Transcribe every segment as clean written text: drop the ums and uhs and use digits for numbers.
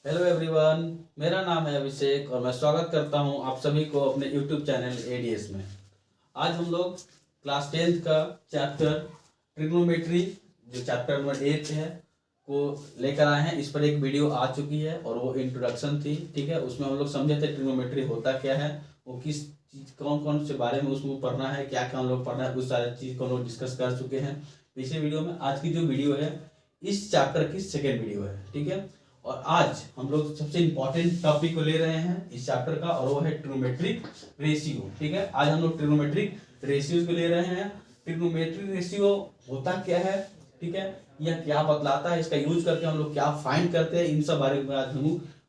Hello everyone, मेरा नाम है अभिषेक और मैं स्वागत करता हूं आप सभी को अपने यूट्यूब चैनल एडीएस में। आज हम लोग क्लास 10th का चैप्टर ट्रिग्नोमेट्री जो चैप्टर नंबर 8 है को लेकर आए हैं। इस पर एक वीडियो आ चुकी है और वो इंट्रोडक्शन थी, ठीक है। उसमें हम लोग समझे थे ट्रिग्नोमेट्री होता क्या है, वो किस चीज़ कौन कौन से बारे में उसमें पढ़ना है, क्या क्या हम लोग पढ़ना है, उस सारी चीज़ को हम लोग डिस्कस कर चुके हैं पिछले वीडियो में। आज की जो वीडियो है इस चैप्टर की सेकेंड वीडियो है, ठीक है। और आज हम लोग सबसे इंपॉर्टेंट टॉपिक को ले रहे हैं इस चैप्टर का और वो है ट्रिग्नोमेट्रिक रेशियो, ठीक है। आज हम लोग ट्रिग्नोमेट्रिक रेशियोज को ले रहे हैं। ट्रिग्नोमेट्रिक रेशियो होता क्या है, ठीक है, यह क्या बतलाता है, इसका यूज करके हम लोग क्या फाइंड करते हैं, इन सब बारे में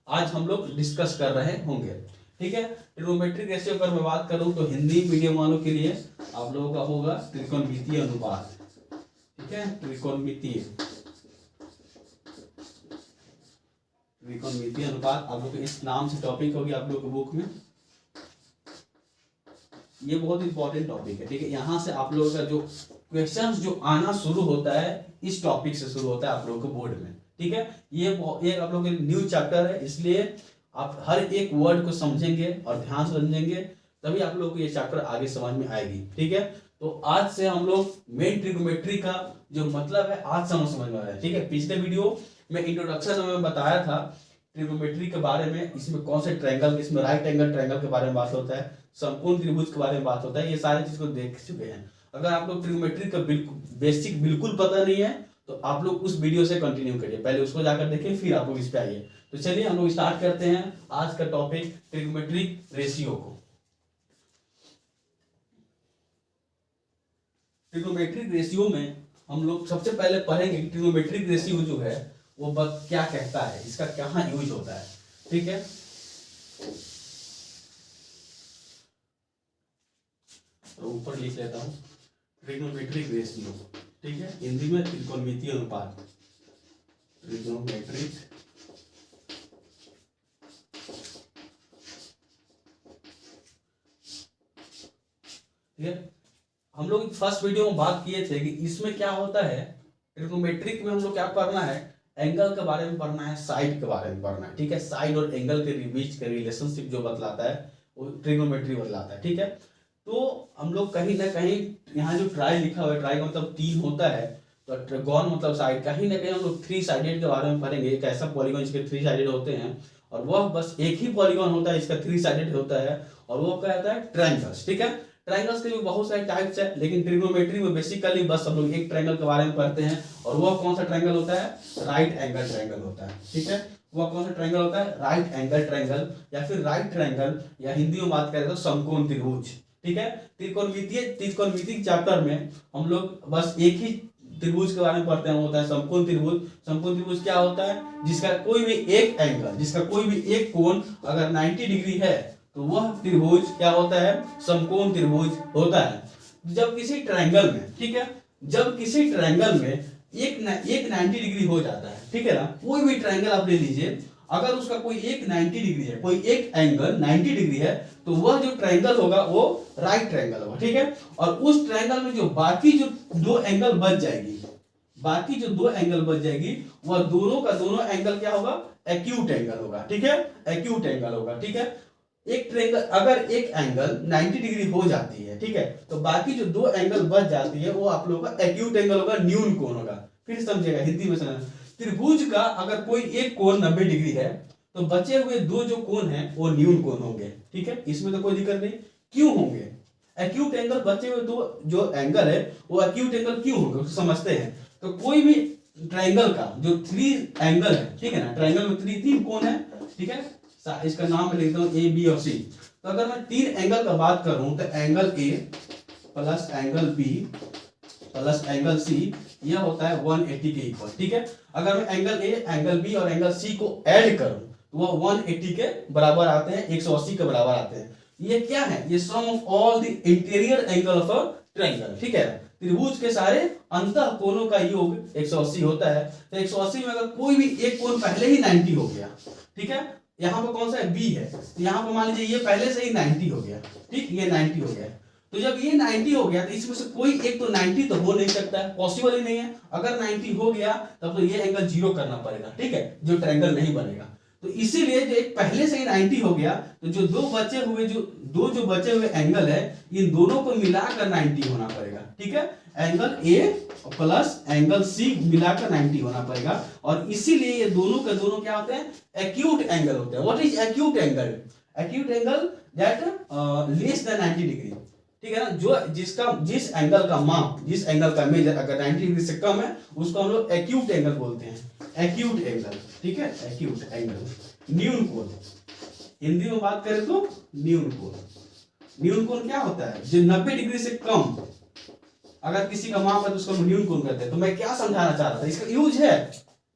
आज हम लोग डिस्कस कर रहे होंगे, ठीक है। ट्रिग्नोमेट्रिक रेशियो अगर मैं बात करूं तो हिंदी मीडियम वालों के लिए आप लोगों का होगा त्रिकोणमितीय अनुपात, ठीक है। त्रिकोणमितीय अनुपात आप लोग को इस नाम से टॉपिक होगी आप लोग की बुक में। ये बहुत इंपॉर्टेंट टॉपिक है, ठीक है। यहाँ से आप लोगों का जो क्वेश्चंस जो आना शुरू होता है इस टॉपिक से शुरू होता है आप लोगों को बोर्ड में, ठीक है। ये आप लोगों के न्यू चैप्टर है, इसलिए आप हर एक वर्ड को समझेंगे और ध्यान से समझेंगे तभी आप लोगों को ये चैप्टर आगे समझ में आएगी, ठीक है। तो आज से हम लोग मेन ट्रिग्नोमेट्री का जो मतलब है आज समझ में आ रहा है, ठीक है। पिछले वीडियो में इंट्रोडक्शन में बताया था ट्रिग्नोमेट्री के बारे में, इसमें कौन से ट्रायंगल, इसमें राइट एंगल ट्रायंगल के बारे में बात होता है, समकोण त्रिभुज के बारे में बात होता है, ये सारी चीज को देख चुके हैं। अगर आप लोग ट्रिग्नोमेट्री का बेसिक बिल्कुल पता नहीं है तो आप लोग उस वीडियो से कंटिन्यू करिए, पहले उसको जाकर देखिए फिर आप लोग इस पे आइए। तो चलिए हम लोग स्टार्ट करते हैं आज का टॉपिक ट्रिग्नोमेट्रिक रेशियो को। ट्रिग्नोमेट्रिक रेशियो में हम लोग सबसे पहले पढ़ेंगे कि ट्रिग्नोमेट्रिक रेशियो जो है वो क्या कहता है, इसका कहाँ यूज होता है, ठीक है। तो ऊपर लिख लेता हूं ट्रिग्नोमेट्रिक रेशियो, ठीक है, हिंदी में त्रिकोणमितीय अनुपात। ट्रिग्नोमेट्रिक ठीक है। हम लोग फर्स्ट वीडियो में बात किए थे कि इसमें क्या होता है, ट्रिग्नोमेट्रिक में हम लोग क्या पढ़ना है, एंगल के बारे में पढ़ना है, साइड के बारे में पढ़ना है, ठीक है। साइड और एंगल के बीच का रिलेशनशिप जो बतलाता है वो ट्रिग्नोमेट्री बतलाता है, ठीक है। तो हम लोग कहीं ना कहीं यहाँ जो ट्राई लिखा हुआ है, ट्राई का मतलब 3 होता है, तो ट्रायगोन मतलब साइड, कहीं ना कहीं हम लोग 3 साइडेड के बारे में पढ़ेंगे। एक ऐसा पॉलीगॉन जिसके 3 साइडेड होते हैं और वह बस एक ही पॉलीगॉन होता है इसका 3 साइडेड होता है और वो क्या होता है, ट्रायंगल्स, ठीक है। ट्रायंगल्स के भी बहुत सारे टाइप्स है, लेकिन ट्रिग्नोमेट्री में बेसिकली बस हम लोग एक ट्रायंगल के बारे में पढ़ते हैं और वह कौन सा ट्रायंगल होता है, राइट एंगल ट्रायंगल होता है, ठीक है। वह कौन सा ट्रायंगल होता है, राइट एंगल ट्रायंगल या फिर राइट ट्रायंगल, या हिंदी में बात करें तो समकोण त्रिभुज, ठीक है। त्रिकोणमितीय चैप्टर में हम लोग बस एक ही त्रिभुज के बारे में पढ़ते हैं, होता है समकोण त्रिभुज। समकोण त्रिभुज क्या होता है, जिसका कोई भी एक एंगल, जिसका कोई भी एक कोण अगर 90 डिग्री है तो वह त्रिभुज क्या होता है, समकोण त्रिभुज होता है। जब किसी ट्रायंगल में, ठीक है, जब किसी ट्रायंगल में एक 90 डिग्री हो जाता है, ठीक है ना, कोई भी ट्रायंगल आप ले लीजिए, अगर उसका कोई एक 90 डिग्री है, कोई एक एंगल 90 डिग्री है, तो वह जो ट्रायंगल होगा वो राइट ट्रायंगल होगा, ठीक है। और उस ट्रायंगल में जो बाकी जो 2 एंगल बच जाएगी, बाकी जो 2 एंगल बच जाएगी, वह दोनों का दोनों एंगल क्या होगा, एक्यूट एंगल होगा, ठीक है, एक्यूट एंगल होगा, ठीक है। एक ट्रायंगल अगर एक एंगल 90 डिग्री हो जाती है, ठीक है, तो बाकी जो 2 एंगल बच जाती है वो आप लोगों का एक्यूट एंगल होगा, न्यून कोण होगा। फिर समझिएगा हिंदी में समझना, त्रिभुज का अगर कोई एक कोण 90 डिग्री है तो बचे हुए 2 जो कोण हैं वो न्यून कोण होंगे, ठीक है, इसमें तो कोई दिक्कत नहीं। क्यों होंगे एक्यूट एंगल, बचे हुए 2 जो एंगल है वो एक्यूट एंगल क्यों होंगे उसको समझते हैं। तो कोई भी ट्रायंगल का जो 3 एंगल है, ठीक है ना, ट्रायंगल में 3 कोण है, ठीक है, इसका नाम मैं लिखता हूं ए बी और सी। तो अगर मैं 3 एंगल का बात करूं तो angle A plus angle B plus angle C यह होता है 180 के इक्वल, ठीक है। अगर मैं एंगल ए, एंगल बी और एंगल सी को ऐड करूं तो वह 180 के बराबर आते हैं, 180 के बराबर आते हैं। ये क्या है, ये sum of all the interior angle of a triangle, ठीक है। त्रिभुज के सारे अंतः कोणों का योग 180 होता है। तो 180 में अगर कोई भी एक कोण पहले ही 90 हो गया, ठीक है, यहाँ पे कौन सा है, बी है, तो यहाँ पे मान लीजिए ये पहले से ही 90 हो गया, ठीक, ये 90 हो गया। तो जब ये 90 हो गया तो इसमें से कोई एक तो 90 तो हो नहीं सकता है, पॉसिबल ही नहीं है। अगर 90 हो गया तब तो ये एंगल 0 करना पड़ेगा, ठीक है, जो ट्रायंगल नहीं बनेगा। तो इसीलिए जो एक पहले से ही 90 हो गया, तो जो दो बचे हुए एंगल है, इन दोनों को मिलाकर 90 होना पड़ेगा। ठीक है, angle A plus angle C मिलाकर 90 होना पड़ेगा। और इसीलिए ये दोनों के दोनों क्या होते हैं, एक्यूट एंगल होते हैं। What is acute angle? Acute angle that less than 90 degree. ठीक है ना, जिस एंगल का माप, जिस एंगल का मेजर अगर 90 डिग्री से कम है, उसको हम लोग एक्यूट एंगल बोलते हैं। एक्यूट एंगल, ठीक है, एक्यूट एंगल। न्यून कोण, हिंदी में बात करें तो न्यून कोण। न्यून कोण क्या होता है? जो 90 डिग्री से कम अगर किसी का माप है तो उसको हम न्यून कोण कहते हैं। तो मैं क्या समझाना चाह रहा था, इसका यूज है,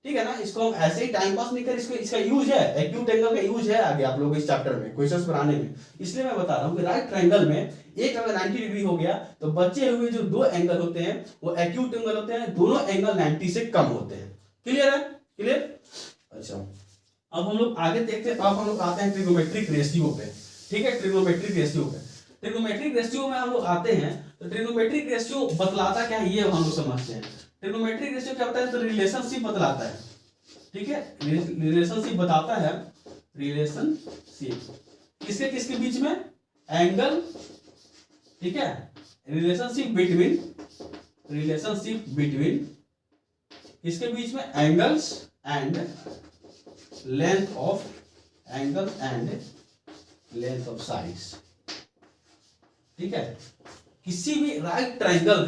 ठीक है ना, इसको हम ऐसे ही टाइम पास नहीं कर, इसका यूज है, एक्यूट एंगल का यूज है आगे आप लोगों को इस चैप्टर में क्वेश्चंस बनाने में। इसलिए मैं बता रहा हूं कि राइट ट्रायंगल में एक अगर 90 डिग्री हो गया तो बचे हुए जो दो एंगल होते हैं वो एक्यूट एंगल होते हैं, दोनों एंगल 90 से कम होते हैं। क्लियर है? क्लियर? अच्छा, अब हम लोग आगे देखते हैं। अब हम लोग आते हैं ट्रिग्नोमेट्रिक रेशियो पे। ठीक है, ट्रिग्नोमेट्रिक रेशियो पे, ट्रिग्नोमेट्रिक रेशियो में हम लोग आते हैं। तो ट्रिग्नोमेट्रिक रेशियो बतलाता क्या है ये हम लोग समझते हैं। ट्रिग्नोमेट्रिक रेशियो क्या होता है? तो रिलेशनशिप बतलाता है। ठीक है, रिलेशनशिप बताता है। रिलेशनशिप किसके किसके बीच में? एंगल, ठीक है, रिलेशनशिप बिटवीन किसके बीच में? Angles and length of sides. ठीक है, किसी भी राइट ट्रायंगल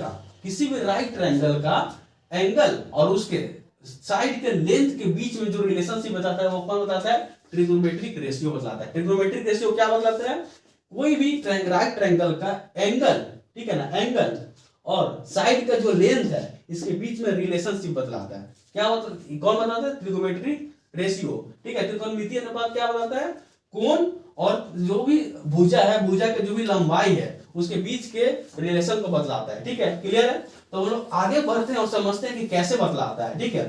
का एंगल और उसके साइड के लेंथ के बीच में जो रिलेशनशिप बताता है वो कौन बताता है? ट्रिग्नोमेट्रिक रेशियो बताता है। ट्रिग्नोमेट्रिक रेशियो क्या बताता है? कोई भी राइट ट्रायंगल का एंगल, ठीक है ना, एंगल और साइड का जो लेंथ है इसके बीच में रिलेशनशिप बतलाता है। क्या मतलब, कौन बताता है? Trigonometric ratio. ठीक है, त्रिकोणमितीय अनुपात क्या बताता है? कोण और जो भी भुजा है, भुजा की जो भी लंबाई है उसके बीच के रिलेशन को बतलाता है। ठीक है, क्लियर है? तो हम लोग आगे बढ़ते हैं और समझते हैं कि कैसे बतलाता है। ठीक है,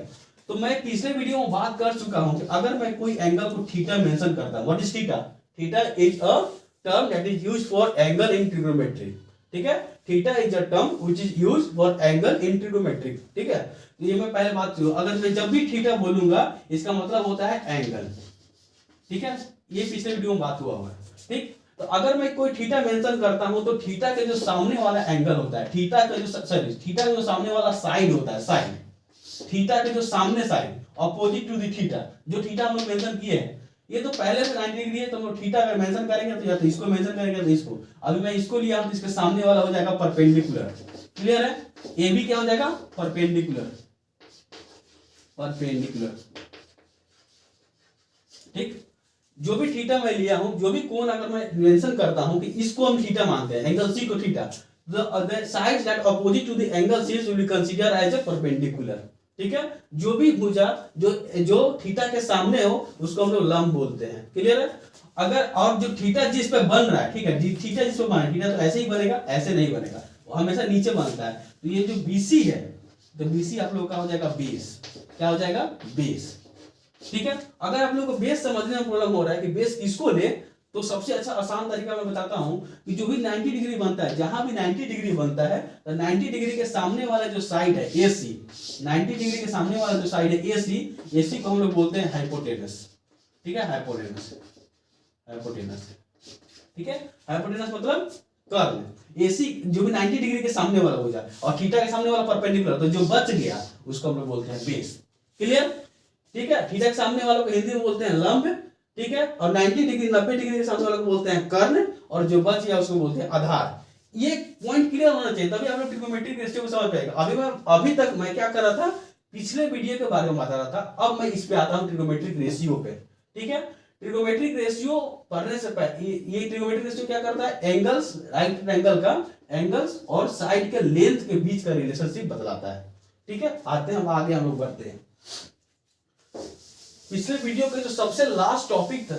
तो मैं पिछले वीडियो में बात कर चुका हूं कि अगर मैं कोई एंगल को थीटा मेंशन करता हूं, what is theta? Theta is a term that is used for angle in trigonometry. ठीक है, theta is a term which is used for angle in trigonometry. ठीक है, तो ये मैं पहले बात करूं, अगर मैं जब भी थीटा बोलूंगा इसका मतलब होता है एंगल। ठीक है, ये पिछले वीडियो में बात हुआ है। ठीक, तो अगर मैं कोई थीटा मेंशन करता हूं तो थीटा के जो सामने वाला एंगल होता है, थीटा का जो सामने वाला साइड होता है, साइड, थीटा के जो सामने side opposite to the theta, जो थीटा हम लोग मेंशन किए हैं, ये तो पहले से 90 डिग्री है, तो हम लोग थीटा अगर मेंशन करेंगे तो या तो इसको मेंशन करेंगे तो इसको। अभी मैं इसको लिया हूं तो इसके सामने वाला हो जाएगा परपेंडिकुलर। क्लियर है? ए भी क्या हो जाएगा? परपेंडिकुलर। ठीक, जो भी थीटा मैं लिया हूं, जो भी कोण अगर मैं मेंशन करता हूं कि इसको हम थीटा मानते हैं, एंगल सी को theta, the sides that opposite to the angle C will be considered as a perpendicular। ठीक है, जो भी भुजा जो थीटा के सामने हो उसको हम लोग लंब बोलते हैं। क्लियर है? अगर और जो थीटा जिस पे बन रहा है, ठीक है, थीटा जिस पे बना है, थीटा तो ऐसे ही बनेगा, ऐसे नहीं बनेगा, वो हमेशा नीचे बनता है। तो ये जो BC है, तो BC आप लोग का हो जाएगा बेस। क्या हो जाएगा? बेस। ठीक है, अगर आप लोग को बेस समझने में प्रॉब्लम हो रहा है कि बेस किसको ले, तो सबसे अच्छा आसान तरीका मैं बताता हूं कि जो भी 90 डिग्री बनता है, जहां भी 90 डिग्री बनता है, तो 90 डिग्री के सामने वाला जो साइड है AC, 90 डिग्री के सामने वाला जो साइड है AC को हम लोग बोलते हैं हाइपोटेनस। ठीक है, हाइपोटेनस। ठीक है, हाइपोटेनस मतलब कर्ल। AC जो भी 90 डिग्री के सामने वाला हो जाए और थीटा के सामने वाला परपेंडिकुलर, तो जो बच गया उसको हम लोग बोलते हैं बेस। क्लियर? ठीक है, थीटा के सामने वालों को हिंदी में बोलते हैं लंब। ठीक है, और 90 डिग्री के सामने वालों को बोलते हैं कर्ण, और जो बच गया उसको बोलते हैं आधार। ये पॉइंट क्लियर होना चाहिए, तभी आप लोग ट्रिग्नोमेट्रिक रेशियो को समझ पाएगा। अभी तक मैं क्या कर रहा था? पिछले वीडियो के बारे में बता रहा था। अब मैं इस पे आता हूं ट्रिग्नोमेट्रिक रेशियो पे। ठीक है, ट्रिग्नोमेट्रिक रेशियो पढ़ने से पहले ये ट्रिग्नोमेट्रिक रेशियो क्या करता है? एंगल्स, राइट एंगल का एंगल्स और साइड के लेंथ के बीच का रिलेशनशिप बतलाता है। ठीक है, आते हैं हम आगे, हम लोग बढ़ते हैं। पिछले वीडियो के जो सबसे लास्ट टॉपिक था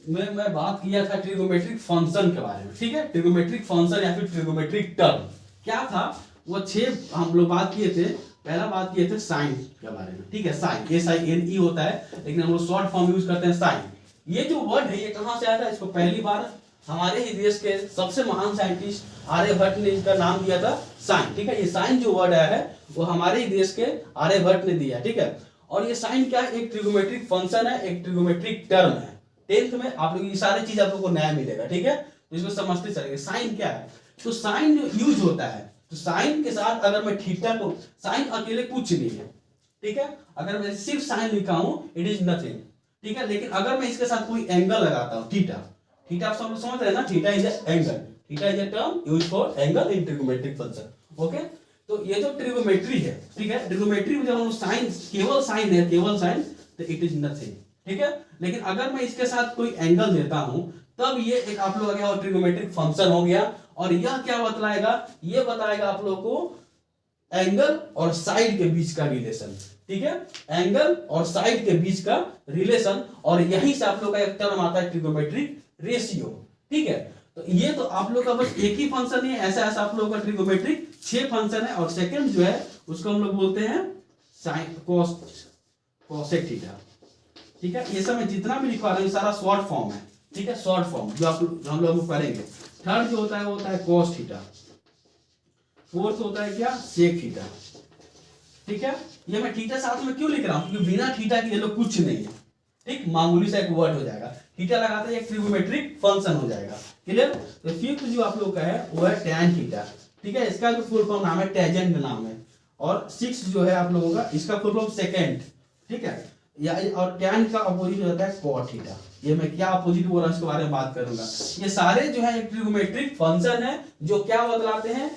मैं बात किया था ट्रिग्नोमेट्रिक फंक्शन के बारे में। ठीक है, ट्रिग्नोमेट्रिक फंक्शन या फिर ट्रिग्नोमेट्रिक टर्म क्या था, वो 6 हम लोग बात किए थे। पहला बात किए थे साइन के बारे में। ठीक है, साइन SINE होता है, लेकिन हम लोग शॉर्ट फॉर्म यूज करते हैं साइन। ये जो वर्ड है ये कहां से आया था? इसको पहली बार हमारे ही देश के सबसे महान साइंटिस्ट आर्यभट्ट ने इसका नाम दिया था साइन। ठीक है, ये साइन जो वर्ड आया है वो हमारे ही देश के आर्यभट्ट ने दिया। ठीक है, और ये साइन क्या है, एक ट्रिगोमेट्रिक फंक्शन है, एक ट्रिगोमेट्रिक टर्म है। 10th में आप लोग ये सारी चीज आप लोग को नया मिलेगा, ठीक है। तो इसको समझते चलेंगे साइन क्या है। तो साइन यूज होता है, तो साइन के साथ अगर मैं थीटा को, साइन अकेले कुछ नहीं है, ठीक है। अगर मैं सिर्फ साइन लिखा हूं इट इज नथिंग, ठीक है। लेकिन अगर मैं इसके साथ कोई एंगल लगाता हूं, थीटा, थीटा आप सब लोग समझ रहे हैं ना, theta is angle, theta is a term used for angle in trigonometric function, okay. तो ये जो ट्रिगोमेट्री है, ठीक है, ट्रिगोमेट्री में जब हम साइन, केवल साइन है, केवल साइन, तो इट इज नथिंग, ठीक है। लेकिन अगर मैं इसके साथ कोई एंगल देता हूं तब ये एक आप लोग क्या ट्रिगोमेट्रिक फंक्शन हो गया। और यह क्या बतलाएगा, ये बताएगा आप लोग को एंगल और साइड के बीच का रिलेशन, ठीक है, एंगल और साइड के बीच का रिलेशन। और यहीं से आप लोग का एक टर्म आता है ट्रिगोमेट्रिक रेशियो, ठीक है। तो ये तो आप लोग का बस एक ही फंक्शन है, ऐसा ऐसा आप लोग का ट्रिगोमेट्रिक 6 फंक्शन है। और सेकंड जो है उसको हम लोग बोलते हैं साइन कोसेक थीटा, ठीक है। ये सब मैं जितना भी लिखवा रहा हूं सारा शॉर्ट फॉर्म है, ठीक है, शॉर्ट फॉर्म जो हम लोग पढ़ेंगे। थर्ड जो होता है वो होता है कॉस थीटा, फोर्थ होता है क्या, सेक थीटा, ठीक है। ये मैं थीटा साथ में क्यों लिख रहा हूं, क्योंकि बिना थीटा के ये लोग कुछ नहीं है, ठीक, मामूली सा एक वर्ड हो जाएगा। थीटा लगाते हैं एक ट्रिगोमेट्रिक फंक्शन हो जाएगा, क्लियर। तो फिफ्थ जो आप लोग का है वो है टैन थीटा, ठीक है, इसका जो फुल फॉर्म नाम है टेंजेंट नाम है। और सिक्स जो है आप लोगों का, इसका फुल फॉर्म सेकेंड, ठीक है। या और टैन का अपोजिट हो जाता है कॉट थीटा। ये मैं क्या अपोजिट बोल रहा हूं इसके बारे में बात करूंगा। ये सारे जो है एक ट्रिगोमेट्रिक फंक्शन है जो क्या बतलाते हैं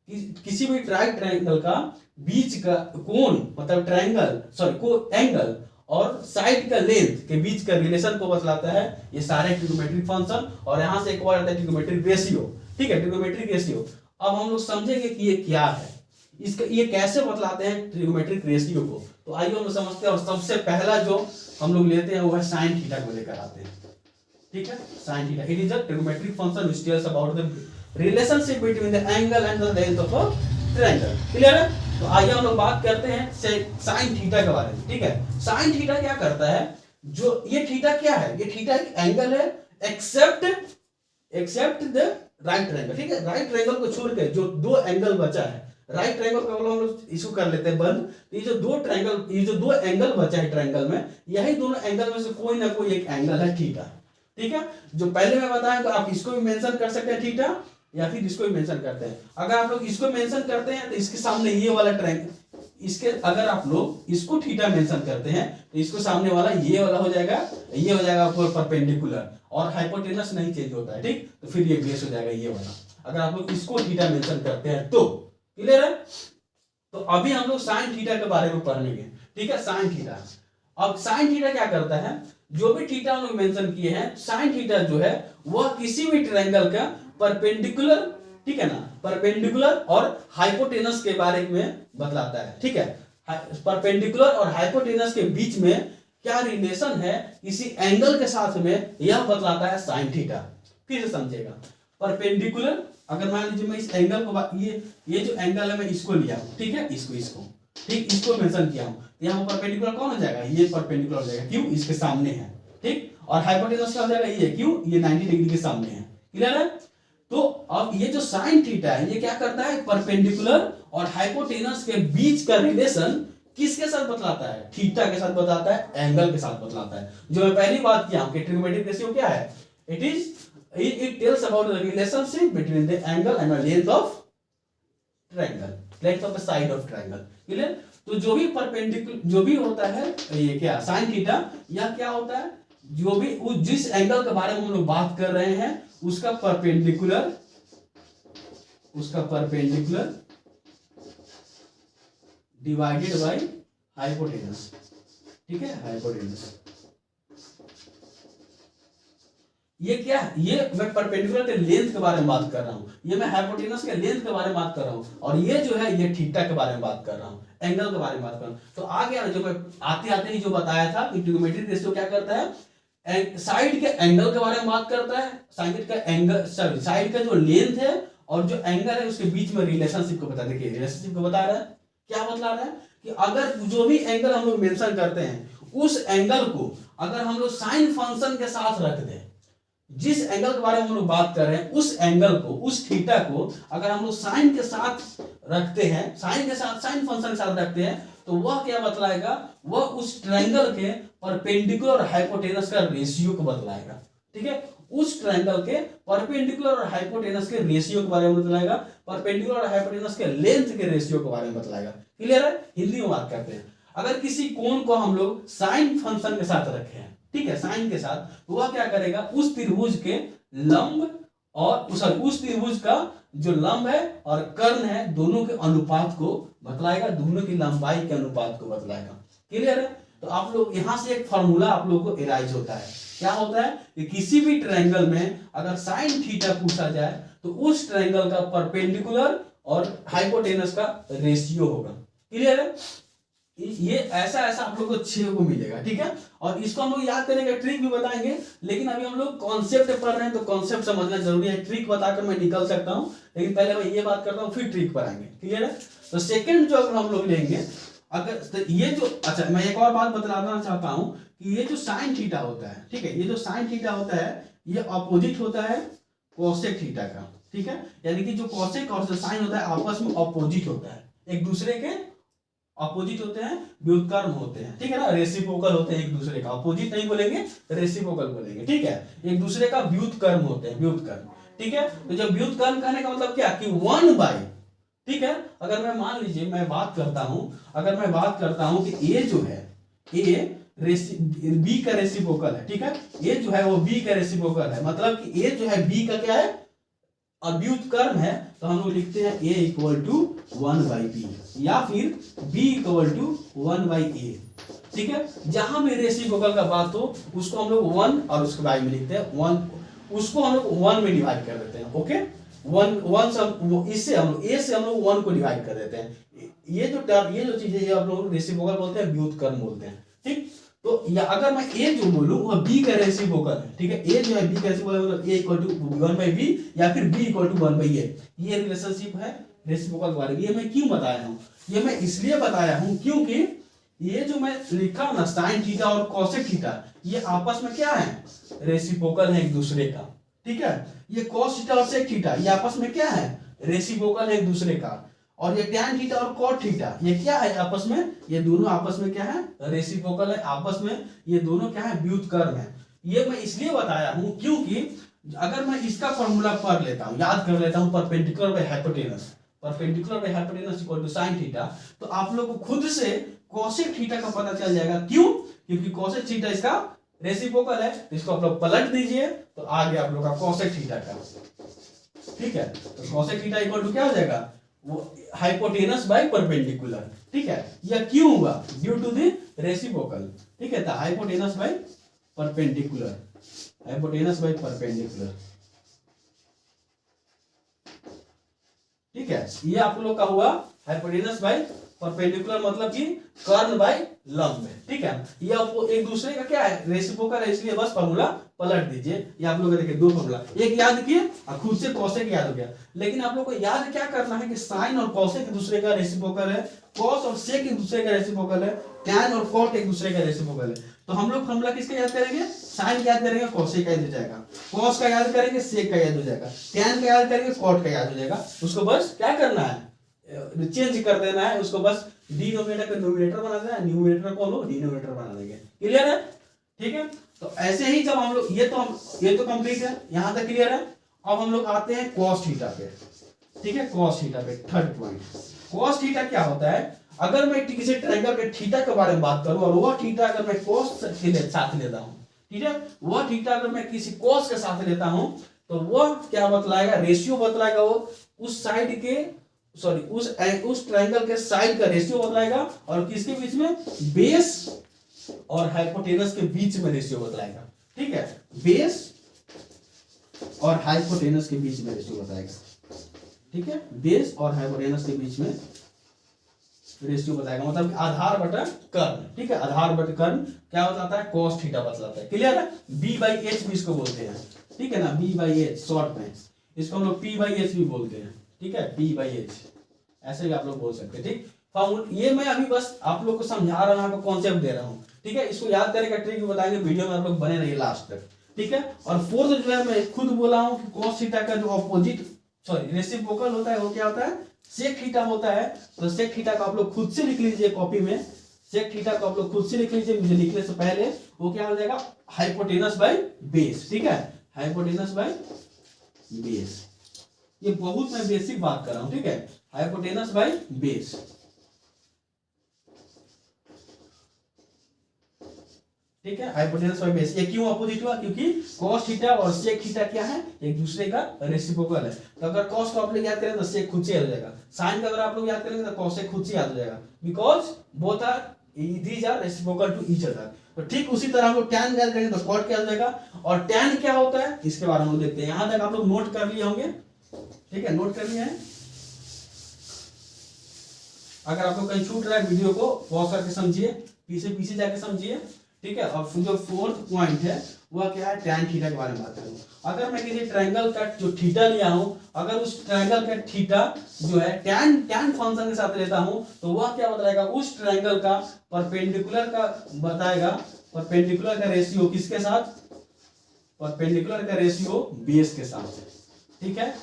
कि किसी भी राइट ट्रायंगल का बीच का कोण, मतलब ट्रायंगल सॉरी को एंगल और साइड का लेंथ के बीच का रिलेशन को बतलाता है ये सारे ट्रिगोमेट्रिक फंक्शन। और यहां से एक और आता है ट्रिगोमेट्रिक रेशियो, ठीक है, ट्रिगोमेट्रिक रेशियो। अब हम लोग समझेंगे कि ये क्या है, इसका ये कैसे बतलाते हैं ट्रिगोमेट्रिक रेशियो को। तो आइए हम लोग समझते हैं। और सबसे पहला जो हम लोग लेते हैं वो है साइन थीटा को लेकर आते हैं, ठीक है। Sine theta it is a trigonometric function which tells about the relationship between the angle and the length of a triangle, clear है। तो आइए हम लोग बात करते हैं साइन थीटा के बारे में, ठीक है। साइन थीटा क्या करता है, जो ये थीटा क्या है, ये थीटा एक एंगल है एक्सेप्ट द राइट ट्रायंगल, ठीक है। राइट ट्रायंगल को छोड़ के जो दो एंगल बचा है, राइट ट्रायंगल का हम लोग इसको कर लेते हैं बंद। ये जो दो एंगल बचा है ट्रायंगल में, यही दोनों एंगल में से कोई ना कोई एक एंगल है थीटा, ठीक है। जो पहले मैं बताया तो आप इसको भी मेंशन कर सकते हैं थीटा, या फिर इसको भी मेंशन करते हैं। अगर आप लोग इसको मेंशन करते हैं तो इसके सामने ये वाला ट्रायंगल, इसके अगर आप लोग इसको थीटा मेंशन करते हैं तो इसको सामने वाला ये वाला हो जाएगा, ये हो जाएगा परपेंडिकुलर। और हाइपोटेनस नहीं चेंज होता है, ठीक, तो फिर ये बेस हो जाएगा ये वाला। अगर आप लोग इसको थीटा मेंशन करते हैं तो क्लियर है। तो अभी हम लोग साइन थीटा के बारे में पढ़ेंगे, ठीक है, साइन थीटा। अब साइन थीटा क्या करता है, जो भी थीटा हम लोग मेंशन किए हैं, साइन थीटा जो है वह किसी भी ट्रायंगल का परपेंडिकुलर, ठीक है ना, परपेंडिकुलर और हाइपोटेनस के बारे में बतलाता है, ठीक है। परपेंडिकुलर और हाइपोटेनस के बीच में क्या रिलेशन है किसी एंगल के साथ में, यह बतलाता है साइन थीटा। फिर से समझिएगा, परपेंडिकुलर, अगर मान लीजिए मैं इस एंगल को, ये जो एंगल है मैं इसको लिया हूं, ठीक है, इसको ठीक, इसको मेंशन किया हूं, यहां परपेंडिकुलर कौन हो जाएगा, ये परपेंडिकुलर हो जाएगा, क्यों, इसके सामने है, ठीक। और हाइपोटेनस क्या हो जाएगा, ये, क्यों, ये 90 डिग्री के सामने है, क्लियर है। तो अब ये जो साइन थीटा है ये क्या करता है, परपेंडिकुलर और हाइपोटेनस के बीच का रिलेशन किसके साथ बतलाता है, थीटा के साथ बतलाता है, एंगल के साथ बतलाता है। जो मैं पहली बात किया हूं कि ट्रिगोमेट्रिक रेशियो क्या है, it tells about the relationship between the angle and the length of triangle, length of the side of triangle, clear। तो जो भी परपेंडिकुलर, जो भी होता है ये क्या साइन थीटा, यह क्या होता है, जो भी जिस एंगल के बारे में हम लोग बात कर रहे हैं उसका परपेंडिकुलर डिवाइडेड बाय हाइपोटेनस, ठीक है, हाइपोटेनस। ये क्या है, ये मैं परपेंडिकुलर के लेंथ के बारे में बात कर रहा हूं, ये मैं हाइपोटेनस के लेंथ के बारे में बात कर रहा हूं, और ये जो है ये थीटा के बारे में बात कर रहा हूं, एंगल के बारे में बात कर रहा हूं। तो आ गया जो मैं आते ही जो बताया था कि ट्रिगोमेट्रिक रेशियो क्या करता है, साइड के एंगल के बारे में बात करता है, साइड का एंगल सॉरी साइड का जो लेंथ है और जो एंगल है उसके बीच में रिलेशनशिप को बता, देखिए रिलेशनशिप को बता रहा है, क्या बता रहा है कि अगर जो भी एंगल हम लोग मेंशन करते हैं उस एंगल को अगर हम लोग साइन फंक्शन के साथ रख दें, जिस एंगल के बारे में हम लोग बात कर रहे हैं उस एंगल को, उस थीटा को अगर हम लोग साइन के साथ रखते हैं, साइन के साथ साइन फंक्शन के साथ रखते हैं, तो वह क्या बतलाएगा, वह उस ट्रायंगल के परपेंडिकुलर और हाइपोटेनस का रेशियो को बतलाएगा। ठीक है, उस ट्रायंगल के परपेंडिकुलर और हाइपोटेनस के रेशियो के बारे में बतलाएगा, परपेंडिकुलर और हाइपोटेनस के लेंथ के रेशियो के बारे में बतलाएगा। क्लियर है? हिंदी में बात करते हैं। अगर किसी कोण को हम लोग साइन फंक्शन के साथ रखे हैं, ठीक है, साइन के साथ, तो वह क्या करेगा, उस त्रिभुज के लंब और उस त्रिभुज का जो लंब है और कर्ण है दोनों के अनुपात को बतलाएगा, दोनों की लंबाई के अनुपात को बतलाएगा। क्लियर है? तो आप लोग यहां से एक फॉर्मूला आप लोगों को एराइज होता है। क्या होता है कि किसी भी ट्रायंगल में अगर साइन थीटा पूछा जाए तो उस ट्रायंगल का परपेंडिकुलर और हाइपोटेनस का रेशियो होगा। क्लियर है? ये ऐसा आप लोग को 6 को मिलेगा। ठीक है, और इसको हम लोग याद करने का ट्रिक भी बताएंगे, लेकिन अभी हम लोग कॉन्सेप्ट पढ़ रहे हैं तो कॉन्सेप्ट समझना जरूरी है। ट्रिक बताकर मैं निकल सकता हूं, लेकिन पहले मैं ये बात करता हूं फिर ट्रिक पर आएंगे। क्लियर है? तो सेकंड जो अगर हम लोग लेंगे, अगर तो ये जो, अच्छा मैं एक और बात बतलाना चाहता हूं कि ये जो साइन थीटा होता है, ठीक है, ये जो साइन थीटा होता है ये अपोजिट होता है कोसेक थीटा का। ठीक है, यानी कि जो कोसेक और जो साइन होता है आपस में अपोजिट होता है, एक दूसरे के अपोजिट होते हैं, व्युत्क्रम होते हैं। ठीक है ना, रेसिप्रोकल होते हैं एक दूसरे का, अपोजिट नहीं बोलेंगे, रेसिप्रोकल बोलेंगे। ठीक है, एक दूसरे का व्युत्क्रम होते हैं, व्युत्क्रम। ठीक है, तो जब व्युत्क्रम कहने का मतलब क्या कि 1/, ठीक है, अगर मैं मान लीजिए मैं बात करता हूं कि ए जो है, ए बी का रेसिप्रोकल है। ठीक है, ए जो है वो बी का रेसिप्रोकल है, मतलब कि ए जो है बी का क्या है, व्युत्क्रम है, तो हम लोग लिखते हैं a इक्वल टू 1/b या फिर b इक्वल टू 1/a। ठीक है, जहां भी रेसिप्रोकल का बात हो उसको हम लोग 1 और उसके बाद में लिखते हैं 1, उसको हम लोग 1 में डिवाइड कर देते हैं। ओके, 1 से इससे हम लोग a से हम लोग 1 को डिवाइड कर देते हैं। ये जो टर्म, ये जो चीज है, ये हम लोग रेसिप्रोकल बोलते हैं, व्युत्क्रम बोलते हैं। ठीक, तो या अगर मैं a जो बोलूं वह b का रेसिप्रोकल है। ठीक है, a जो है b का रेसिप्रोकल है, मतलब a इक्वल टू 1/b या फिर b इक्वल टू 1/a। ये रिलेशनशिप है रेसिप्रोकल के बारे में। ये मैं क्यों बताया हूं, ये मैं इसलिए बताया हूं क्योंकि ये जो मैं लिखा ना साइन थीटा और कोसेक थीटा, ये आपस में क्या है, रेसिप्रोकल है एक दूसरे का। ठीक है, ये कोस थीटा और सेक थीटा ये आपस में क्या है, रेसिप्रोकल है एक दूसरे का। और ये टैन थीटा और कॉट थीटा ये क्या है आपस में, ये दोनों आपस में क्या है, रेसिप्रोकल है, आपस में ये दोनों क्या है, व्युत्क्रम है। ये मैं इसलिए बताया हूं क्योंकि अगर मैं इसका फॉर्मूला पढ़ लेता हूं, याद कर लेता हूं, perpendicular by hypotenuse, perpendicular by hypotenuse equal to sine theta, तो आप लोग को खुद से कोसेक थीटा का पता चल जाएगा। क्यों? क्योंकि कोसेक थीटा इसका रेसिप्रोकल है। इसको आप लोग पलट दीजिए तो आ गया आप लोग का कोसेक थीटा का। ठीक है, तो कोसेक थीटा इक्वल टू क्या हो जाएगा, वो हाइपोटेनस बाय परपेंडिकुलर। ठीक है, यह क्यों हुआ, ड्यू टू द रेसिप्रोकल। ठीक है, तो hypotenuse by perpendicular, hypotenuse by perpendicular. ठीक है, ये आप लोग का हुआ हाइपोटेनस बाय परपेंडिकुलर, मतलब कि कर्ण बाय लंब है। ठीक है, ये आपको एक दूसरे का क्या है, रेसिप्रोकल है, इसलिए बस फॉर्मूला पलट दीजिए। ये आप लोग देखिए 2 फॉर्मूला, एक याद किए और खुद से कोसेक याद हो गया। लेकिन आप लोग को याद क्या करना है कि साइन और कोसेक एक दूसरे का रेसिप्रोकल है, कॉस और सेक एक दूसरे का रेसिप्रोकल है, टैन और कॉट एक दूसरे का रेसिप्रोकल है। तो हम लोग फॉर्मूला किसका याद करेंगे, साइन का याद करेंगे, कोसेक का याद हो जाएगा, कॉस का याद करेंगे, सेक का याद हो जाएगा, टैन का याद करेंगे, कॉट का याद हो जाएगा। उसको बस क्या करना है, चेंज कर देना है, उसको बस डिनोमिनेटर को न्यूमरेटर बना देना है, न्यूमरेटर को हम लोग डिनोमिनेटर बना देंगे। क्लियर है? ठीक है, तो ऐसे ही जब हम लोग ये तो कंप्लीट है, यहां तक क्लियर है। अब हम लोग आते हैं cos थीटा पे। ठीक है, cos थीटा पे थर्ड पॉइंट। cos थीटा क्या होता है, अगर मैं किसी ट्रायंगल के थीटा के बारे में बात करूं और वह थीटा अगर मैं cos के साथ लेता हूं, ठीक है, वह थीटा अगर मैं किसी cos के साथ लेता हूं तो वह क्या बतलाएगा, रेशियो बतलाएगा, वो उस साइड के सॉरी उस ट्रायंगल के साइड का रेशियो बतलाएगा और किसके बीच में, बेस और हाइपोटेनस के बीच में रेशियो बतलाएगा। ठीक है, बेस और हाइपोटेनस के बीच में रेशियो बताएगा। ठीक है, बेस और हाइपोटेनस के बीच में रेशियो बताएगा, मतलब आधार बटा कर्ण। ठीक है, आधार बटा कर्ण क्या बताता है, cos थीटा बतलाता है। क्लियर है, b/h भी इसको बोलते हैं। ठीक है ना, b/h शॉर्ट में, इसको हम लोग p/h भी बोलते हैं। ठीक है, p/h ऐसे भी आप लोग बोल सकते हैं। ठीक, ये मैं अभी बस आप लोग को समझा रहा हूं, आपको कॉन्सेप्ट दे रहा हूं। ठीक है, इसको याद करने का ट्रिक भी बताएंगे, वीडियो में आप लोग बने रहिए लास्ट तक। ठीक है, और फोर्थ जो है मैं खुद बोला हूं कि cos थीटा का जो ऑपोजिट रेसिप्रोकल होता है वो क्या होता है, सेक थीटा होता है, तो सेक थीटा को आप लोग खुद से लिख लीजिए कॉपी में, सेक थीटा को आप लोग खुद से लिख लीजिए, मुझे लिखने से पहले। वो क्या हो जाएगा, हाइपोटेनस बाय बेस, ठीक है, हाइपोटेनस बाय बेस। ये बहुत मैं बेसिक बात कर रहा हूं, ठीक है, हाइपोटेनस बाय बेस, ठीक है, हाइपोटेनस बाय बेस। ये क्यों अपोजिट हुआ, क्योंकि cos थीटा और sec थीटा क्या है, एक दूसरे का रेसिप्रोकल है। तो अगर cos को आप लोग याद करें तो sec खुद से याद हो जाएगा, sin का अगर आप लोग याद करेंगे तो cos खुद से याद हो जाएगा, because both are these are reciprocal to each other। तो ठीक उसी तरह हम लोग tan याद करेंगे तो cot क्या हो जाएगा, और tan क्या होता है इसके बारे में हम लोग देखते हैं। यहां तक आप लोग नोट कर लिए होंगे, ठीक है, नोट कर लिए हैं। अगर आप लोग कहीं छूट रहा है वीडियो को पॉज करके समझिए, पीछे जाके समझिए, ठीक है। और जो फोर्थ पॉइंट है वह क्या है, tan थीटा के बारे में बात करूं। अगर मैं किसी ट्रायंगल का जो थीटा लिया हूं, अगर उस ट्रायंगल का थीटा जो है tan फंक्शन के साथ लेता हूं, तो वह क्या बताएगा, उस ट्रायंगल का परपेंडिकुलर का बताएगा, परपेंडिकुलर का रेशियो किसके साथ, परपेंडिकुलर का रेशियो बेस के साथ, ठीक है,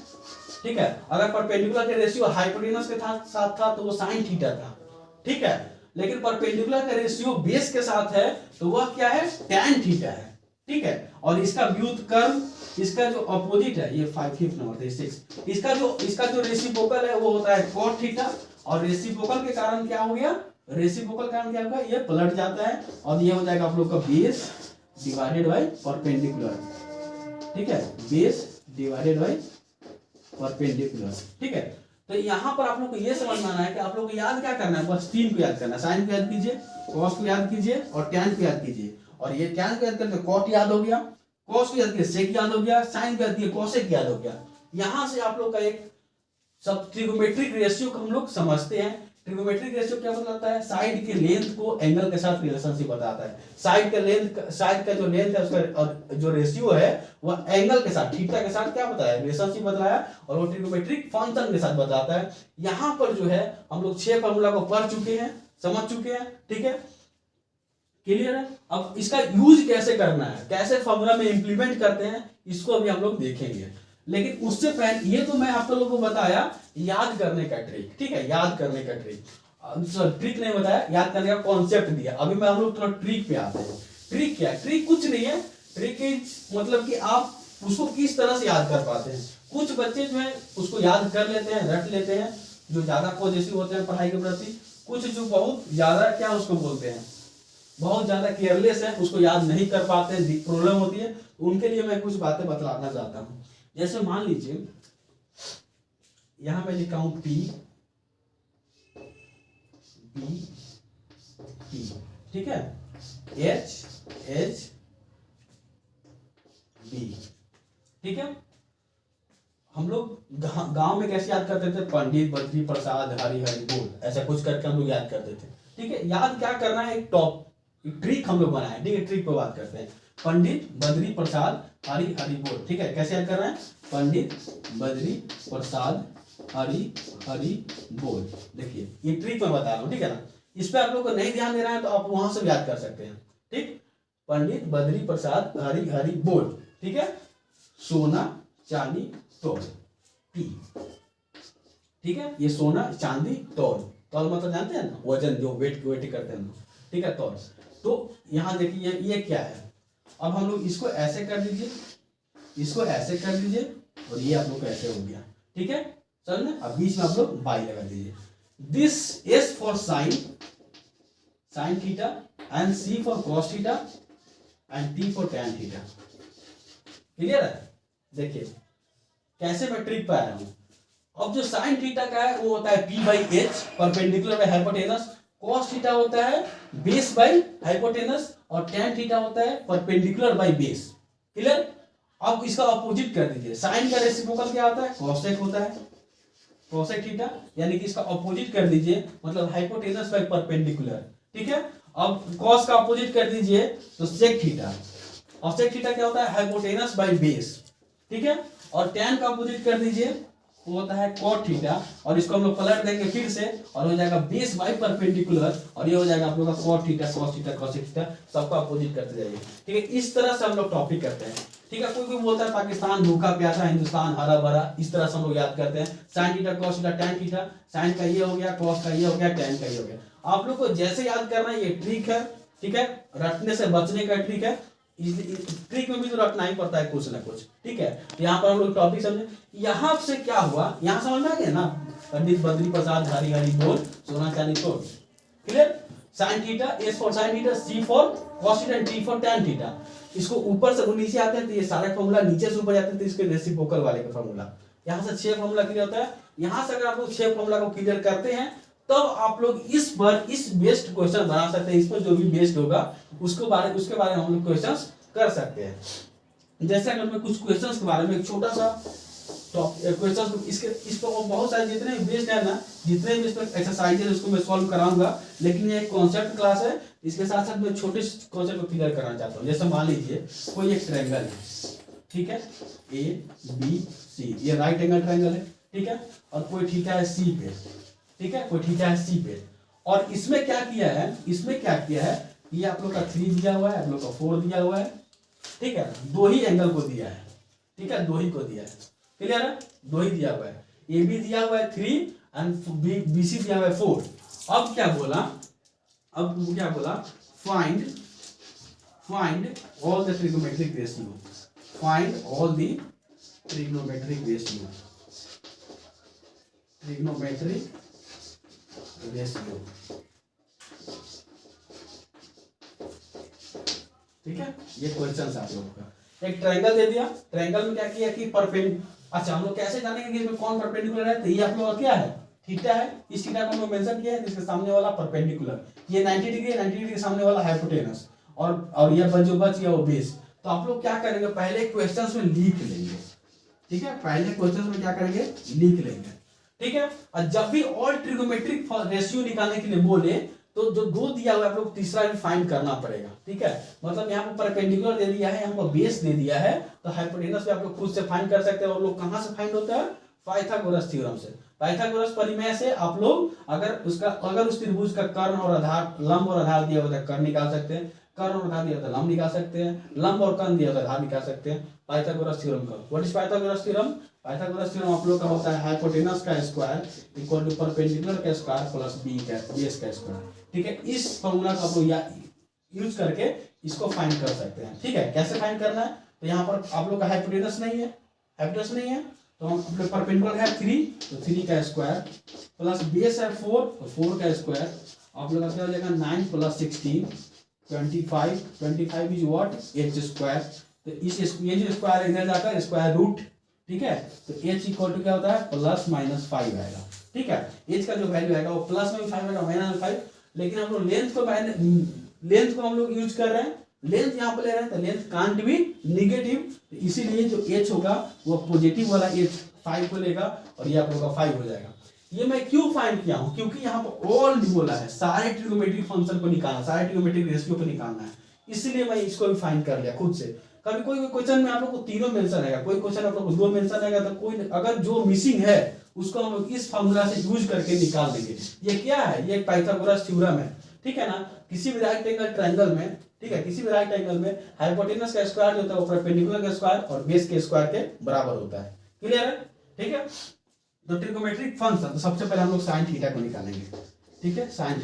ठीक है। अगर परपेंडिकुलर का रेशियो हाइपोटेनस के साथ था तो वो sin थीटा था, ठीक है, लेकिन परपेंडिकुलर का रेशियो बेस के साथ है तो वह क्या है, tan थीटा है, ठीक है। और इसका व्युत्क्रम, इसका जो अपोजिट है, ये 5th नंबर 6, इसका जो रेसिप्रोकल है वो होता है cot थीटा। और रेसिप्रोकल के कारण क्या हो गया, रेसिप्रोकल के कारण क्या होगा, ये पलट जाता है और ये हो जाएगा आप लोग का बेस डिवाइडेड बाय परपेंडिकुलर, ठीक है, बेस डिवाइडेड बाय परपेंडिकुलर, ठीक है। तो यहां पर आप लोग को ये समझ में आना है कि आप लोग को याद क्या करना है, बस 3 को याद करना है, साइन को याद कीजिए, कॉस को याद कीजिए और टैन को याद कीजिए। और ये टैन को याद करके कॉट याद हो गया, कॉस को याद किया सेक याद हो गया, साइन को याद किया कोसेक याद हो गया। यहां से आप लोग का एक सब ट्रिगोमेट्रिक रेशियो को हम लोग समझते हैं। ट्रिगोमेट्रिक रेशियो क्या बताता है, साइड के लेंथ को एंगल के साथ रिलेशनशिप बताता है। साइड का जो लेंथ है उसका जो रेशियो है वह एंगल के साथ, थीटा के साथ क्या बताया, रिलेशनशिप बताया, और वो ट्रिगोमेट्रिक फंक्शन के साथ बताता है। यहां पर जो है हम लोग 6 फार्मूला को पढ़ चुके हैं, समझ चुके हैं, ठीक है, क्लियर है। अब इसका यूज कैसे करना है, कैसे फार्मूला में इंप्लीमेंट करते हैं, इसको अभी हम लोग देखेंगे। लेकिन उससे पहले ये तो मैं आप लोगों को बताया याद करने का ट्रिक, ठीक है, याद करने का ट्रिक, ट्रिक नहीं बताया, याद करने का कॉन्सेप्ट दिया। अभी मैं हम लोग थोड़ा ट्रिक पे आते हैं। ट्रिक क्या है, ट्रिक कुछ नहीं है, ट्रिक मतलब कि आप उसको किस तरह से याद कर पाते हैं। कुछ बच्चे जो है उसको याद कर लेते हैं, रट लेते हैं, जो ज्यादा पॉजिटिव होते हैं पढ़ाई के प्रति। कुछ जो बहुत ज्यादा क्या उसको बोलते हैं, बहुत ज्यादा केयरलेस है, उसको याद नहीं कर पाते हैं, प्रॉब्लम होती है। उनके लिए मैं कुछ बातें बतलाना चाहता हूँ। जैसे मान लीजिए यहां मैं लिखा हूं P, ठीक है, H, B, ठीक है। हम लोग गांव में कैसे याद करते थे, पंडित बद्री प्रसाद हरि हरि बोल, ऐसा कुछ करके हम लोग याद करते थे, ठीक है। याद क्या करना है, एक ट्रिक हम लोग बनाए, ठीक है, ट्रिक पे बात करते हैं। पंडित बद्री प्रसाद हरि हरि बोल, ठीक है, कैसे याद करना है, पंडित बद्री प्रसाद हरि हरि बोल। देखिए ये ट्रिक मैं बता रहा हूँ, ठीक है ना। इस पे आप लोग को नहीं ध्यान दे रहा है तो आप वहां से याद कर सकते हैं, ठीक। पंडित बद्री प्रसाद हरि हरि बोल, ठीक है। सोना चांदी तोल, पी, ठीक है। ये सोना चांदी तोल, तोल मतलब जानते हैं ना, वजन जो वेट करते हैं, ठीक है, तोल। तो यहाँ देखिए ये क्या है, अब हम लोग इसको ऐसे कर दीजिए, इसको ऐसे कर दीजिए, और ये आप लोग को ऐसे हो गया, ठीक है, चल ना। अब बीच में आप लोग बाई लगा दीजिए। This S for sine theta, and C for cos theta, and T for tan theta. Clear है। देखिए कैसे मैं ट्रिक पे आया हूं। अब जो साइन थीटा का है वो होता है P by H, perpendicular by hypotenuse. Cos theta होता है बेस बाई हाइपोटेनस, और टैन थीटा होता है परपेंडिकुलर बाई बेस। क्लियर। अब इसका अपोजिट कर दीजिए। साइन का रेसिप्रोकल क्या होता है, कोसेक होता है, कोसेक थीटा, यानी कि इसका अपोजिट कर दीजिए, मतलब हाइपोटेनस बाई परपेंडिकुलर, ठीक है। अब कॉस का अपोजिट कर दीजिए तो सेक थीटा, और सेक थीटा क्या होता है, हाइपोटेनस बाई बेस, ठीक है। और टैन का अपोजिट कर दीजिए, वो होता है cot थीटा, और इसको हम लोग पलट देंगे फिर से और हो जाएगा बेस बाई परपेंडिकुलर, और ये हो जाएगा आप लोग का cot theta cos theta cos theta, सबको अपोजिट करते जाइए। ठीक है, इस तरह से हम लोग टॉपिक करते हैं। ठीक है, कोई कोई बोलता है पाकिस्तान भूखा प्यासा, हिंदुस्तान हरा भरा, इस तरह से हम लोग याद करते हैं। Sine theta cos theta tan theta, sine का ये हो गया, cos का ये हो गया, tan का ये हो गया। आप लोग को जैसे याद करना है ये ट्रिक है। ठीक है, रटने से बचने का ट्रिक है, ट्रिक में भी तो रटना ही पड़ता है कुछ ना कुछ। ठीक है, तो यहाँ पर हम लोग टॉपिक समझे। यहाँ से क्या हुआ, यहाँ समझ में आ गया ना, पंडित बद्री प्रसाद हरी हरी बोल, सोना चांदी तोड़। Clear, sine theta, S for sine theta, C for cos theta, T for tan theta. इसको ऊपर से नीचे आते हैं तो ये सारे फॉर्मूला नीचे से ऊपर जाते हैं तो इसके रेसिप्रोकल वाले का फॉर्मूला। यहाँ से 6 फॉर्मूला क्लियर होता है। यहाँ से अगर आप लोग 6 फॉर्मूला को क्लियर करते हैं तब आप लोग इस पर इस बेस्ड क्वेश्चन बना सकते हैं। इस पर जो भी बेस्ड होगा उसके बारे में हम लोग क्वेश्चंस कर सकते हैं। जैसे अगर मैं कुछ क्वेश्चंस के बारे में एक छोटा सा क्वेश्चन इस पर बहुत सारे जितने बेस्ड है ना, जितने भी इस पर एक्सरसाइज है उसको मैं सॉल्व कराऊंगा, लेकिन ये एक कॉन्सेप्ट क्लास है, इसके साथ साथ मैं छोटे कॉन्सेप्ट को क्लियर करना चाहता हूँ। जैसे मान लीजिए कोई एक ट्रायंगल है, ठीक है, ए बी सी, ये राइट एंगल ट्रायंगल है। ठीक है, और कोई थीटा है सी पे, ठीक है, कोई थीटा है सी पे, और इसमें क्या किया है, ये आप लोग का 3 दिया हुआ है, आप लोग का 4 दिया हुआ है। ठीक है, 2 ही एंगल को दिया है। ठीक है, 2 ही को दिया है, क्लियर है, 2 ही दिया हुआ है। ए बी दिया हुआ है 3 एंड बी सी दिया हुआ है 4। अब क्या बोला, find all the trigonometric ratio, find all the trigonometric ratio, ठीक है, ये क्वेश्चन है आप लोगों का। एक ट्रायंगल दे दिया, ट्रायंगल में क्या किया कि अच्छा हम लोग कैसे जानेंगे कि इसमें कौन परपेंडिकुलर है, तो ये आप लोग का क्या है, थीटा है। इस थीटा को हम लोग मेंशन किया है, इसके सामने वाला परपेंडिकुलर, ये 90 डिग्री है, 90 डिग्री के सामने वाला हाइपोटेनस, और ये जो बच गया वो बेस। तो आप लोग क्या करेंगे, पहले क्वेश्चंस में लिख लेंगे। ठीक है, पहले क्वेश्चंस में क्या करेंगे, लिख लेंगे। ठीक है, और जब भी ऑल ट्रिग्नोमेट्रिक रेशियो निकालने के लिए बोले तो जो 2 दिया हुआ है आप लोग तीसरा भी फाइंड करना पड़ेगा। ठीक है, मतलब यहाँ पर परपेंडिकुलर दे दिया है, यहाँ पर बेस दे दिया है, तो हाइपोटेनस भी आप लोग खुद से फाइंड कर सकते हैं। और लोग कहाँ से फाइंड होता है, पाइथागोरस थ्योरम से, पाइथागोरस प्रमेय से। आप लोग अगर उस त्रिभुज का कर्ण और आधार, लंब और आधार दिया हुआ है, कर्ण निकाल सकते हैं, कर्ण और आधार दिया हुआ है, लंब निकाल सकते हैं, लंब और कर्ण दिया हुआ है, आधार निकाल सकते हैं। पाइथागोरस थ्योरम का what is Pythagoras theorem, Pythagoras theorem आप लोग का होता है हाइपोटेनस का स्क्वायर इक्वल टू परपेंडिकुलर का स्क्वायर प्लस बेस का स्क्वायर। ठीक है, इस फॉर्मूला का आप लोग यूज करके इसको फाइंड कर सकते हैं। ठीक है, कैसे फाइंड करना है, तो यहाँ पर आप लोग का हाइपोटेनस नहीं है, तो हम अपने परपेंडिकुलर है 3, तो 3 का स्क्वायर प्लस बेस है 4, तो 4 का स्क्वायर आप लोग का क्या हो जाएगा 9 plus 16 25 is what, H square. तो इस ये स्क्वायर इधर जाकर स्क्वायर रूट। ठीक है, तो h इक्वल टू क्या होता है, प्लस माइनस 5 आएगा। ठीक है, h का जो वैल्यू आएगा वो प्लस में भी 5 आएगा, माइनस में 5। लेकिन हम लोग लेंथ को हम लोग यूज कर रहे हैं, लेंथ यहाँ पे ले रहे हैं, तो लेंथ कांट बी निगेटिव, तो इसीलिए जो h होगा वो पॉजिटिव वाला h 5 को लेगा, और ये आप लोग का 5 हो जाएगा। ये मैं क्यों फाइंड किया हूँ, क्योंकि यहाँ पर ऑल बोला है, सारे ट्रिग्नोमेट्रिक फंक्शन को निकालना, सारे ट्रिग्नोमेट्रिक रेशियो को निकालना है, इसलिए मैं इसको भी फाइंड कर लिया खुद से। कभी कोई क्वेश्चन में आप लोग को 3 मेंशन आएगा, कोई क्वेश्चन आप लोग को 2 मेंशन आएगा, तो कोई अगर जो मिसिंग है उसको हम लोग इस फार्मूला से यूज करके निकाल देंगे। ये क्या है, ये पाइथागोरस थ्योरम है। ठीक है ना, किसी भी राइट एंगल ट्रायंगल में, ठीक है, किसी भी राइट एंगल में हाइपोटेनस का स्क्वायर जो होता है वो परपेंडिकुलर का स्क्वायर और बेस के स्क्वायर के बराबर होता है। क्लियर है, ठीक है। तो ट्रिग्नोमेट्रिक फंक्शन, तो सबसे पहले हम लोग साइन थीटा को निकालेंगे। ठीक है, साइन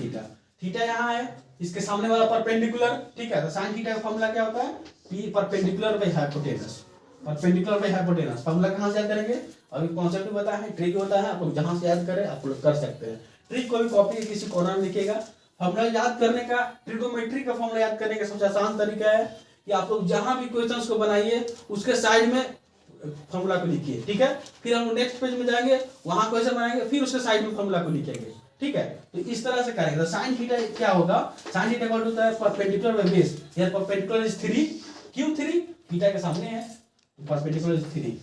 थीटा यहाँ है, इसके सामने वाला परपेंडिकुलर। ठीक है, तो साइन थीटा का फॉर्मूला क्या होता है, P perpendicular by hypotenuse, perpendicular by hypotenuse. Formula कहाँ से याद करेंगे, अभी कॉन्सेप्ट बताया है, ट्रिक होता है, आप लोग जहां से याद करें आप लोग कर सकते हैं। ट्रिक को भी कॉपी के किसी कॉर्नर में लिखिएगा। फॉर्मूला याद करने का, ट्रिग्नोमेट्री का फॉर्मूला याद करने का सबसे आसान तरीका है कि आप लोग जहां भी क्वेश्चंस को बनाइए उसके साइड में फॉर्मूला को लिखिए। ठीक है, फिर हम नेक्स्ट पेज में जाएंगे, वहां क्वेश्चन बनाएंगे, फिर उसके साइड में फॉर्मूला को लिखेंगे। ठीक है, तो इस तरह से करेंगे। तो साइन थीटा क्या होगा, साइन थीटा इक्वल होता है perpendicular by base. Here perpendicular is 3, क्यों 3, थीटा के सामने है, परपेंडिकुलर इज 3।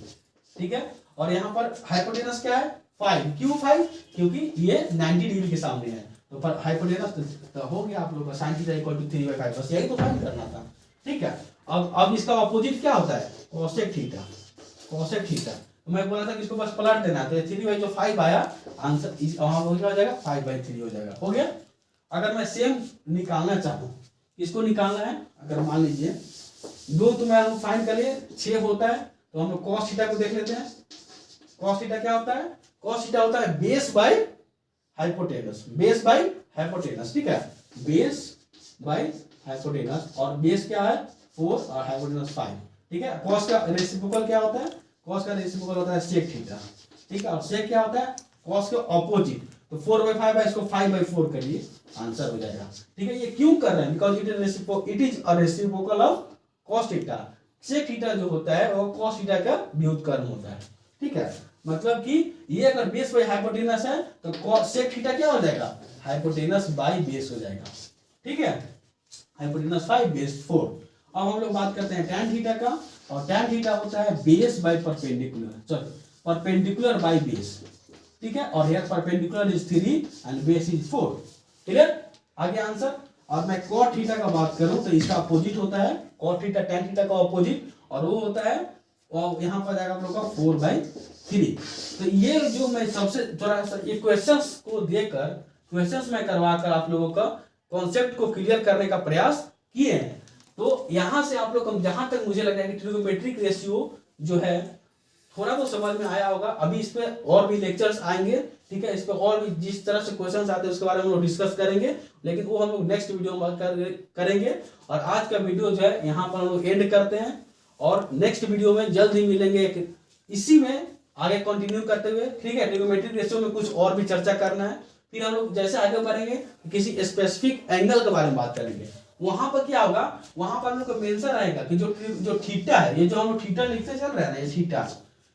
ठीक है, और यहाँ पर हाइपोटेनस क्या है 5, क्यों 5, क्योंकि ये 90 डिग्री के सामने है, तो पर हाइपोटेनस तो हो गया आप लोगों का साइन थीटा इक्वल टू 3/5, बस यही तो फाइंड करना था। ठीक है, अब इसका अपोजिट क्या होता है, कोसेक थीटा। कोसेक थीटा तो मैं बोला था कि इसको बस पलट देना है, तो 3 जो 5 आया आंसर वहां हो जाएगा 5/3 हो जाएगा। हो गया। अगर मैं सेम निकालना चाहूँ, इसको निकालना है, अगर मान लीजिए 2 तो मैं हम फाइंड कर लिए 6 होता है, तो हम लोग cos थीटा को देख लेते हैं। cos थीटा क्या होता है? cos थीटा होता है base by hypotenuse, base by hypotenuse, ठीक है, बेस बाय हाइपोटेनस, और बेस क्या है 4 और हाइपोटेनस 5, ठीक है। cos का रेसिप्रोकल क्या होता है? cos का रेसिप्रोकल होता है sec थीटा, ठीक है, और sec क्या होता है? cos के ऑपोजिट, तो 4/5 है, इसको 5/4 करिए, आंसर हो जाएगा, ठीक है। ये क्यों कर रहे हैं? Because it is a reciprocal of cos theta. sec theta जो होता है वो cos थीटा का व्युत्क्रम होता है, ठीक है। मतलब कि ये अगर बेस बाय हाइपोटेनस है तो sec थीटा क्या हो जाएगा? हाइपोटेनस बाय बेस हो जाएगा, ठीक है, हाइपोटेनस 5 बेस 4। अब हम लोग बात करते हैं tan थीटा का, और tan थीटा होता है बेस बाय परपेंडिकुलर, चलो परपेंडिकुलर बाय बेस, ठीक है, और here perpendicular is 3 and base is 4, clear? आगे आंसर। और मैं cot थीटा का बात करूं तो इसका अपोजिट होता है cot थीटा, tan थीटा का अपोजिट, और वो होता है, और यहाँ पर जाएगा आप लोग का 4/3। तो ये जो मैं सबसे थोड़ा सा ये क्वेश्चंस को देकर, क्वेश्चंस में करवाकर आप लोगों का कॉन्सेप्ट को क्लियर करने का प्रयास किए हैं। तो यहाँ से आप लोग जहां तक मुझे लग रहा है कि ट्रिगोनोमेट्रिक रेशियो जो है थोड़ा तो समझ में आया होगा। अभी इस पे और भी लेक्चर्स आएंगे, ठीक है, इस पे और भी जिस तरह से क्वेश्चंस आते हैं उसके बारे में हम लोग डिस्कस करेंगे, लेकिन वो हम लोग नेक्स्ट वीडियो में करेंगे। और आज का वीडियो जो है यहाँ पर हम लोग एंड करते हैं, और नेक्स्ट वीडियो में जल्द ही मिलेंगे इसी में आगे कंटिन्यू करते हुए, ठीक है। ट्रिगोनोमेट्रिक रेशियो में कुछ और भी चर्चा करना है, फिर हम लोग जैसे आगे बढ़ेंगे किसी स्पेसिफिक एंगल के बारे में बात करेंगे। वहां पर क्या होगा, वहां पर हम लोग को मेंशन आएगा कि जो थीटा है, ये जो हम लोग थीटा लिखते चल रहा है ना,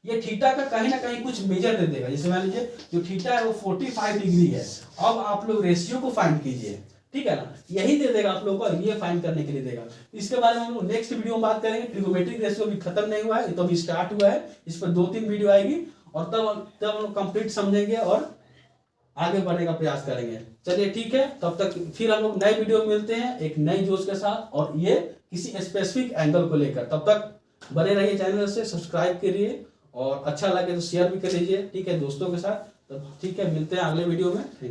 ये थीटा का कहीं ना कहीं कुछ मेजर दे देगा। जैसे मान लीजिए जो थीटा है वो 45 डिग्री है, अब आप लोग रेशियो को फाइंड कीजिए, ठीक है ना, यही दे देगा आप लोगों को, ये फाइंड करने के लिए देगा। इसके बारे में हम लोग नेक्स्ट वीडियो में बात करेंगे। ट्रिगोनोमेट्रिक रेशियो भी खत्म नहीं हुआ है, तो अभी स्टार्ट हुआ है, इस पर 2-3 वीडियो आएगी, और तब हम लोग कंप्लीट समझेंगे और आगे बढ़ने का प्रयास करेंगे। चलिए ठीक है, तब तक फिर हम लोग नए वीडियो में मिलते हैं एक नई जोश के साथ, और ये किसी स्पेसिफिक एंगल को लेकर। तब तक बने रहिए, चैनल से सब्सक्राइब करिए, और अच्छा लगे तो शेयर भी कर लीजिए, ठीक है, दोस्तों के साथ। तो ठीक है, मिलते हैं अगले वीडियो में।